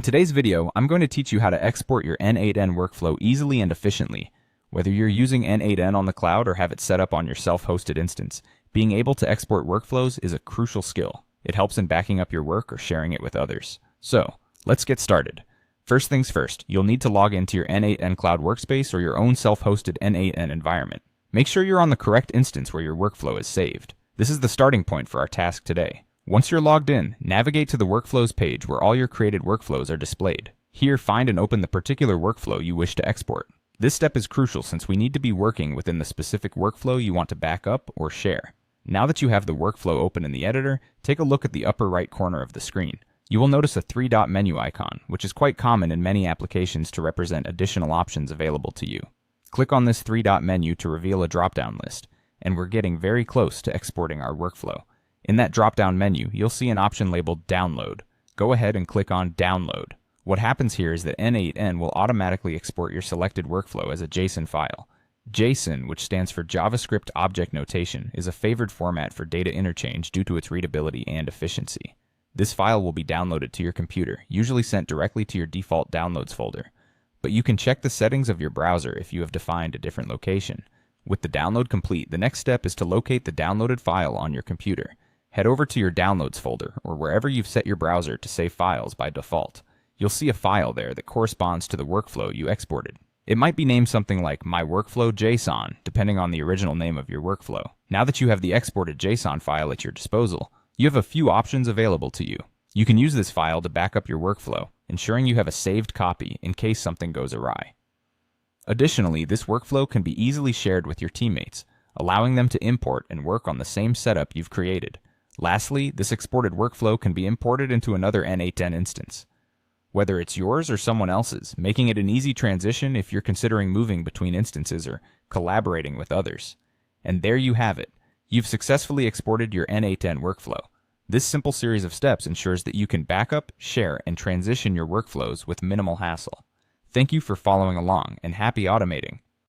In today's video, I'm going to teach you how to export your n8n workflow easily and efficiently. Whether you're using n8n on the cloud or have it set up on your self-hosted instance, being able to export workflows is a crucial skill. It helps in backing up your work or sharing it with others. So, let's get started. First things first, you'll need to log into your n8n cloud workspace or your own self-hosted n8n environment. Make sure you're on the correct instance where your workflow is saved. This is the starting point for our task today. Once you're logged in, navigate to the Workflows page where all your created workflows are displayed. Here, find and open the particular workflow you wish to export. This step is crucial since we need to be working within the specific workflow you want to back up or share. Now that you have the workflow open in the editor, take a look at the upper right corner of the screen. You will notice a three-dot menu icon, which is quite common in many applications to represent additional options available to you. Click on this three-dot menu to reveal a drop-down list, and we're getting very close to exporting our workflow. In that drop-down menu, you'll see an option labeled Download. Go ahead and click on Download. What happens here is that n8n will automatically export your selected workflow as a JSON file. JSON, which stands for JavaScript Object Notation, is a favored format for data interchange due to its readability and efficiency. This file will be downloaded to your computer, usually sent directly to your default downloads folder. But you can check the settings of your browser if you have defined a different location. With the download complete, the next step is to locate the downloaded file on your computer. Head over to your Downloads folder, or wherever you've set your browser to save files by default. You'll see a file there that corresponds to the workflow you exported. It might be named something like My Workflow JSON, depending on the original name of your workflow. Now that you have the exported JSON file at your disposal, you have a few options available to you. You can use this file to back up your workflow, ensuring you have a saved copy in case something goes awry. Additionally, this workflow can be easily shared with your teammates, allowing them to import and work on the same setup you've created. Lastly, this exported workflow can be imported into another n8n instance, whether it's yours or someone else's, making it an easy transition if you're considering moving between instances or collaborating with others. And there you have it. You've successfully exported your n8n workflow. This simple series of steps ensures that you can back up, share, and transition your workflows with minimal hassle. Thank you for following along, and happy automating!